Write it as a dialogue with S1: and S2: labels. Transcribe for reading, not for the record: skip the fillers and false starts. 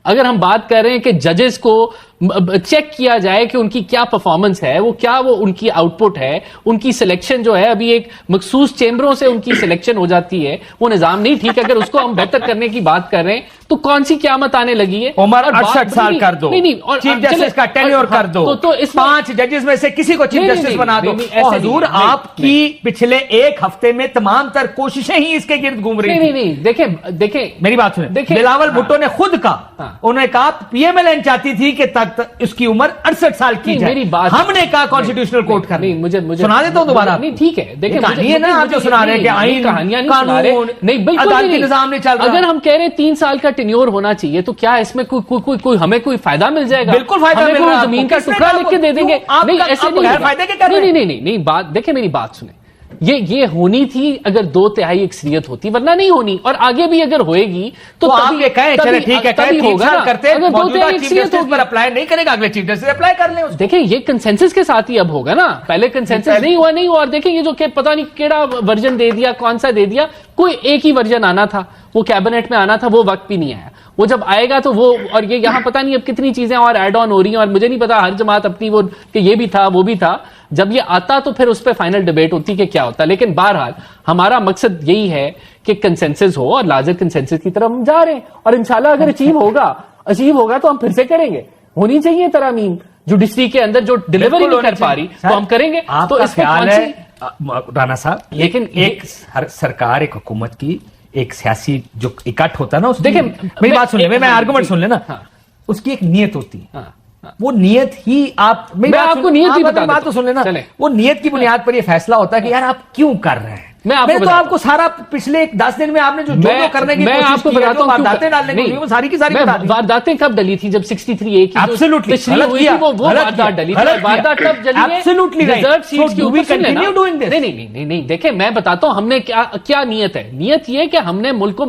S1: اگر ہم بات کر رہے ہیں کہ ججز کو چیک کیا جائے کہ ان کی کیا پرفارمنس ہے، وہ کیا وہ ان کی آؤٹ پٹ ہے، ان کی سلیکشن جو ہے ابھی ایک مخصوص چیمبروں سے ان کی سلیکشن ہو جاتی ہے، وہ نظام نہیں ٹھیک. اگر اس کو ہم بہتر کرنے کی بات کر ریں تو کون سی قیامت آنے لگی ہے؟
S2: عمر 68 سال کر دو، چیف جسٹس کا ٹینیور کر دو، 5 ججز میں سے کسی کو چیف جسٹس بنا دو. حضور آپ کی پچھلے ایک ہفتے میں تمام تر کوششیں ہی اس کے گرد گھوم رہی تھی.
S1: نہیں دیکھیں
S2: میری بات سنیں، بلاول بھٹو نے خود کہا، انہوں نے کہا پی ایم ایل این چاہتی تھی کہ اس کی عمر 68 سال کی جائے. ہم نے کہا کانسٹیٹیوشنل کورٹ کر سنا دیتا ہوں دوبارہ.
S1: نہیں ٹھیک ہے، دیکھیں
S2: کہانی ہے نا آپ جو سنا رہے ہیں کہ آئین قانون عدالتی نظام نہیں چل رہا.
S1: اگر ہم کہہ رہے ہیں 3 سال کا ٹینیور ہونا چاہیے تو کیا اس میں کوئی ہمیں کوئی فائدہ مل جائے گا؟
S2: بالکل فائدہ مل رہا ہے.
S1: زمین کا ٹکڑا لکھ کے دے دیں گے؟ نہیں ایسے نہیں. بات دیکھیں، میری بات سنیں. یہ ہونی تھی اگر 2/3 اکثریت ہوتی، ورنہ نہیں ہونی. اور آگے بھی اگر ہوئے گی تو
S2: آپ یہ کہیں چلے ٹھیک ہے، کہیں 3 سال کرتے موجودہ چیف جسٹس پر اپلائی نہیں کرے گا، اگلے چیف جسٹس اپلائی کر لیں.
S1: دیکھیں یہ کنسنسس کے ساتھ ہی اب ہوگا نا. پہلے کنسنسس نہیں ہوا. اور دیکھیں یہ جو کہ پتہ نہیں کیڑا ورژن دے دیا، کون سا دے دیا. کوئی ایک ہی ورژن آنا تھا، وہ کیبنٹ میں آنا تھا، وہ وقت بھی نہیں آیا. وہ جب آئے گا تو وہ، اور یہ یہاں پتہ نہیں اب کتنی چیزیں اور ایڈ آن ہو رہی ہیں، اور مجھے نہیں پتا ہر جماعت اپنی وہ کہ یہ بھی تھا وہ بھی تھا. جب یہ آتا تو پھر اس پہ فائنل ڈیبیٹ ہوتی کہ کیا ہوتا. لیکن بہرحال ہمارا مقصد یہی ہے کہ کنسنسس ہو، اور لازم کنسنسس کی طرف ہم جا رہے ہیں. اور انشاءاللہ اگر اچیو ہوگا تو ہم پھر سے کریں گے. ہونی چاہیے ترامیم جوڈیشری کے اندر جو ڈیلیوری نہیں کر پا رہی تو ہم کریں گے.
S2: تو اس خیال ہے رانا صاحب، لیکن ایک سرکار، ایک حکومت کی ایک سیاسی جو اکٹھ ہوتا ہے نا، دیکھیں میری بات سن لیں، میں آرگومنٹ سن لیں نا، اس کی ایک نیت ہوتی ہے. وہ نیت ہی آپ کو نیت ہی بات تو سن لینا، وہ نیت کی بنیاد پر یہ فیصلہ ہوتا ہے کہ یار آپ کیوں کر رہے ہیں. میں تو آپ کو سارا پچھلے 10 دن میں آپ نے جو کرنے کی کوشش کی ہے، وارداتیں ڈالنے کی، وہ ساری کی ساری بتا دیں.
S1: وارداتیں کب ڈلی تھی؟ جب 63A کی
S2: ایبسولوٹلی
S1: وہ واردات ڈلی تھی. واردات کب ڈلی ہے؟
S2: ایبسولوٹلی
S1: ریزرو سیٹس کی اوپر سن لینا. نہیں دیکھیں میں بتاتا ہوں ہم نے کیا نیت ہے. نیت یہ کہ ہم نے ملک کو